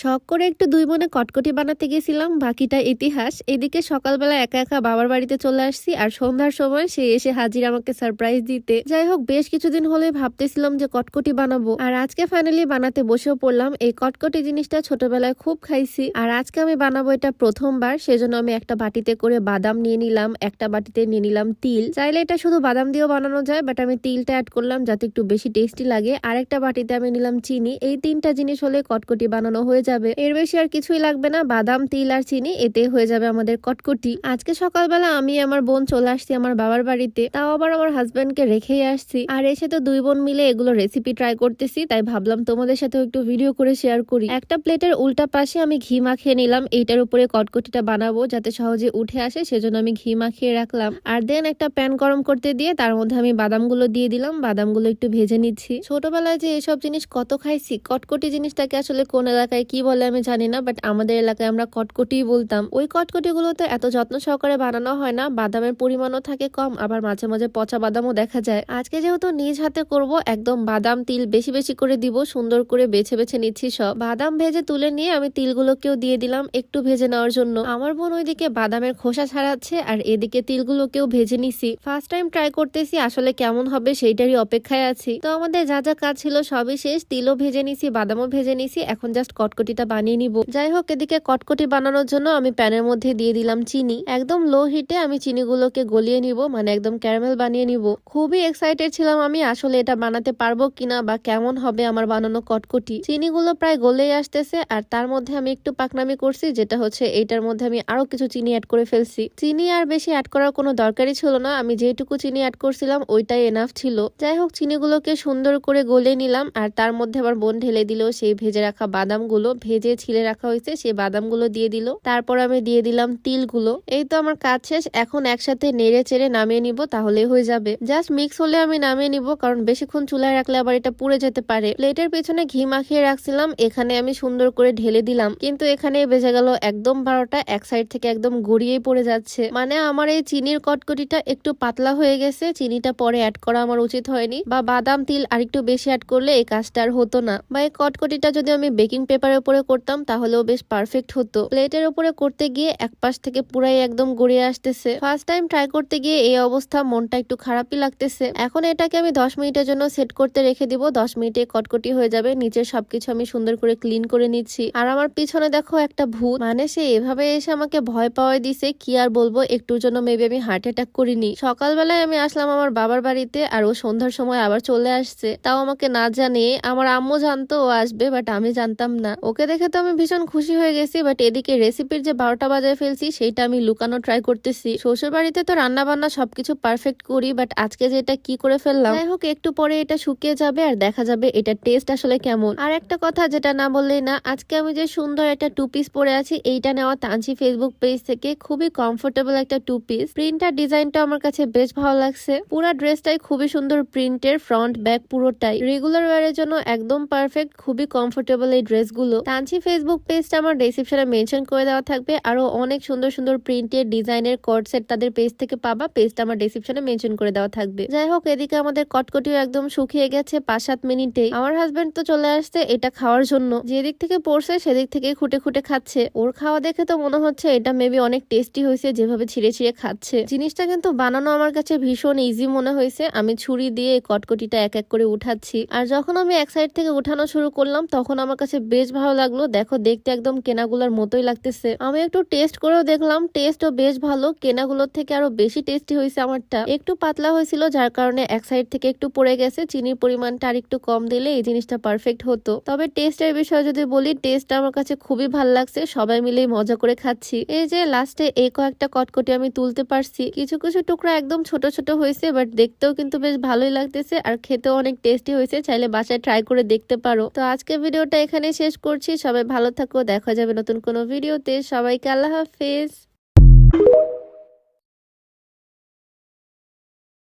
শখ করে একটু দুই বোনে কটকটি বানাতে গেছিলাম, বাকিটা ইতিহাস। এদিকে সকালবেলা একা একা বাবার বাড়িতে চলে আসছি, আর সন্ধ্যার সময় সে এসে হাজির আমাকে সারপ্রাইজ দিতে। যাই হোক, বেশ কিছুদিন হলে ভাবতেছিলাম যে কটকটি বানাবো, আর আজকে ফাইনালি বানাতে বসেও পড়লাম। এই কটকটি জিনিসটা ছোটবেলায় খুব খাইছি, আর আজকে আমি বানাবো এটা প্রথমবার। সেজন্য আমি একটা বাটিতে করে বাদাম নিয়ে নিলাম, একটা বাটিতে নিয়ে নিলাম তিল। চাইলে এটা শুধু বাদাম দিয়েও বানানো যায়, বাট আমি তিলটা অ্যাড করলাম যাতে একটু বেশি টেস্টি লাগে। আর একটা বাটিতে আমি নিলাম চিনি। এই তিনটা জিনিস হলে কটকটি বানানো হয়ে যাবে, এর বেশি আর কিছুই লাগবে না। বাদাম, তিল আর চিনি, এতে হয়ে যাবে আমাদের কটকটি। আজকে সকালবেলা আমি আমার বোন চলে আসছি আমার বাবার বাড়িতে, তাও আবার আমার হাজবেন্ডকে রেখেই আসছি। আর এসে তো দুই বোন মিলে এগুলো রেসিপি ট্রাই করতেছি, তাই ভাবলাম তোমাদের সাথেও একটু ভিডিও করে শেয়ার করি। একটা প্লেটের উল্টা পাশে আমি ঘি মাখিয়ে নিলাম, এইটার উপরে কটকটিটা বানাবো যাতে সহজে উঠে আসে, সেজন্য আমি ঘি মাখিয়ে রাখলাম। আর দেন একটা প্যান গরম করতে দিয়ে তার মধ্যে আমি বাদামগুলো দিয়ে দিলাম। বাদামগুলো একটু ভেজে নিচ্ছি। ছোটবেলায় যে এসব জিনিস কত খাইছি, কটকটি জিনিসটাকে আসলে কোন এলাকায় কি বলে আমি জানি না, বাট আমাদের এলাকায় আমরা কটকটি বলতাম। ওই কটকটি গুলো তো এত যত্ন সহকারে বানানো হয় না, বাদামের পরিমাণও থাকে কম, আবার মাঝে মাঝে পচা বাদামও দেখা যায়। আজকে যেহেতু নিজ হাতে করব, একদম বাদাম তিল বেশি বেশি করে দিব, সুন্দর করে বেছে বেছে নিচ্ছি সব। বাদাম ভেজে তুলে নিয়ে আমি তিলগুলোকেও দিয়ে দিলাম একটু ভেজে নেওয়ার জন্য। আমার বোন ওইদিকে বাদামের খোসা ছাড়াচ্ছে, আর এদিকে তিলগুলোকেও ভেজে নিছি। ফার্স্ট টাইম ট্রাই করতেছি, আসলে কেমন হবে সেইটারই অপেক্ষায় আছি। তো আমাদের যা যা কাজ ছিল সবই শেষ, তিলও ভেজে নিছি, বাদামও ভেজে নিছি, এখন জাস্ট কটকটিটা বানিয়ে নিব। যাই হোক, এদিকে কটকটি বানানোর জন্য আমি প্যানের মধ্যে দিয়ে দিলাম চিনি। একদম লো হিটে আমি চিনিগুলোকে গলিয়ে নিব, মানে একদম ক্যারামেল বানিয়ে নিব। খুবই এক্সাইটেড ছিলাম আমি, আসলে এটা বানাতে পারবো কিনা বা কেমন হবে আমার বানানো কটকটি। চিনিগুলো প্রায় গলেই আসতেছে, আর তার মধ্যে আমি একটু পাকনামি করছি, যেটা হচ্ছে এইটার মধ্যে আমি আরো কিছু চিনি অ্যাড করে ফেলছি। চিনি আর বেশি অ্যাড করার কোনো দরকারই ছিল না, আমি যেটুকু চিনি অ্যাড করছিলাম ওইটাই এনাফ ছিল। যাই হোক, চিনিগুলোকে সুন্দর করে গলে নিলাম, আর তার মধ্যে আবার বোন ঢেলে দিল সেই ভেজে রাখা বাদামগুলো, ভেজে ছিলে রাখা হয়েছে সেই বাদামগুলো দিয়ে দিল। তারপর আমি দিয়ে দিলাম তিলগুলো। এই তো আমার কাজ শেষ, এখন একসাথে নেড়ে চেড়ে নামিয়ে নিব, তাহলে হয়ে যাবে। জাস্ট মিক্স হলে আমি নামিয়ে নিব, কারণ বেশিক্ষণ চুলায় রাখলে আবার এটা পুড়ে যেতে পারে। প্লেটের পেছনে ঘি মাখিয়ে রাখছিলাম, এখানে আমি সুন্দর করে ঢেলে দিলাম, কিন্তু এখানে বেজে গেল একদম 12টা। এক সাইড থেকে একদম গড়িয়েই পড়ে যাচ্ছে, মানে আমার এই চিনির কটকটিটা একটু পাতলা হয়ে গেছে। চিনিটা পরে অ্যাড করা আমার উচিত হয়নি, বা বাদাম তিল আরেকটু বেশি অ্যাড করলে এই কাজটা আর হতো না। বা এই কটকটিটা যদি আমি বেকিং পেপারের উপরে করতাম তাহলেও বেশ পারফেক্ট হতো। প্লেটের উপরে করতে গিয়ে এক পাশ থেকে পুরাই একদম গড়িয়ে আসতেছে। ফার্স্ট টাইম ট্রাই করতে গিয়ে এই অবস্থা, মনটা একটু খারাপই লাগতেছে। এখন এটাকে আমি 10 মিনিটের জন্য সেট করতে রেখে দিব। 10 মিনিটে কটকটি হয়ে যাবে। নিচের সবকিছু আমি সুন্দর করে ক্লিন করে নিচ্ছি। আর আমার পিছনে দেখো একটা ভূত, মানে সে এভাবে এসে আমাকে ভয় পাওয়াই দিছে, কি আর বলবো। একটুর জন্য মেবি আমি হার্ট অ্যাটাক করিনি। সকালবেলায় আমি আসলাম আমার বাবার বাড়িতে, আর ও সন্ধ্যার সময় আবার চলে আসছে, তাও আমাকে না জানিয়ে। আমার আম্মু জানতো ও আসবে, বাট আমি জানতাম না। ওকে দেখে তো আমি ভীষণ খুশি হয়ে গেছি, বাট এদিকে রেসিপির যে 12টা বাজায় ফেলছি সেইটা আমি লুকানো ট্রাই করতেছি। শ্বশুর বাড়িতে তো রান্না বান্না সবকিছু পারফেক্ট করি, বাট আজকে যে এটা কি করে ফেললাম। যাই হোক, একটু পরে এটা শুকিয়ে যাবে, আর দেখা যাবে এটা টেস্ট আসলে কেমন। আর একটা কথা যেটা না বললেই না, আজকে আমি যে সুন্দর একটা টু পিস পরে আছি, এইটা নেওয়া তানসি ফেসবুক পেজ থেকে। খুবই কমফোর্টেবল একটা টু পিস। প্রিন্টার ডিজাইনটা আমার কাছে বেশ ভালো লাগছে। পুরো ড্রেসটাই খুবই সুন্দর প্রিন্টের, ফ্রন্ট ব্যাক পুরোটাই রেগুলার ওয়ারের জন্য একদম পারফেক্ট। খুবই কমফোর্টেবল এই ড্রেসগুলো। তানসি ফেসবুক পেজটা আমার ডেসক্রিপশনে মেনশন করে দেওয়া থাকবে। আরো অনেক সুন্দর সুন্দর প্রিন্টের ডিজাইনের কোড সেট তাদের পেজ থেকে পাবা। পেজটা আমার ডেসক্রিপশনে মেনশন করে দেওয়া থাকবে। যাই হোক, এদিকে আমাদের কটকটিও একদম শুকিয়ে গেছে 5-7 মিনিটে। আমার হাজবেন্ড তো চলে আসছে এটা খাওয়ার জন্য। যেদিক থেকে পড়ছে সেদিক থেকে খুঁটে খুঁটে খাচ্ছে। ওর খাওয়া দেখে তো মনে হচ্ছে এটা মেবি অনেক টেস্টি হয়েছে, যেভাবে ছিঁড়ে ছিঁড়ে খাচ্ছে। জিনিসটা কিন্তু বানানো আমার কাছে ভীষণ ইজি মনে হয়েছে। আমি ছুরি দিয়ে কটকটিটা এক এক করে উঠাচ্ছি, আর যখন আমি এক সাইড থেকে উঠানো শুরু করলাম তখন আমার কাছে বেশ ভালো লাগলো। দেখো, দেখতে একদম কেনাগুলোর মতোই লাগতেছে। আমি একটু টেস্ট করেও দেখলাম, টেস্টও বেশ ভালো। কেনাগুলোর থেকে আরো বেশি টেস্টি হয়েছে। আমারটা একটু পাতলা হয়েছিল, যার কারণে এক সাইড থেকে একটু পড়ে গেছে। চিনির পরিমাণটা আর একটু কম দিলে এই জিনিসটা পারফেক্ট হতো। তবে টেস্টের বিষয়ে যদি বলি, টেস্ট আমার কাছে খুবই ভালো লাগছে। সবাই মিলেই মজা করে খাচ্ছি। এই যে লাস্টে এই কয়েকটা কটকটি আমি তুলতে পারছি। কিছু কিছু টুকরা একদম ছোট ছোট হয়েছে, বাট দেখতেও কিন্তু বেশ ভালোই লাগতেছে, আর খেতেও অনেক টেস্টি হয়েছে। চাইলে বাসায় ট্রাই করে দেখতে পারো। তো আজকে ভিডিওটা এখানে শেষ করছি। সবাই ভালো থাকো, দেখা যাবে নতুন কোনো ভিডিওতে। সবাইকে আল্লাহ হাফেজ।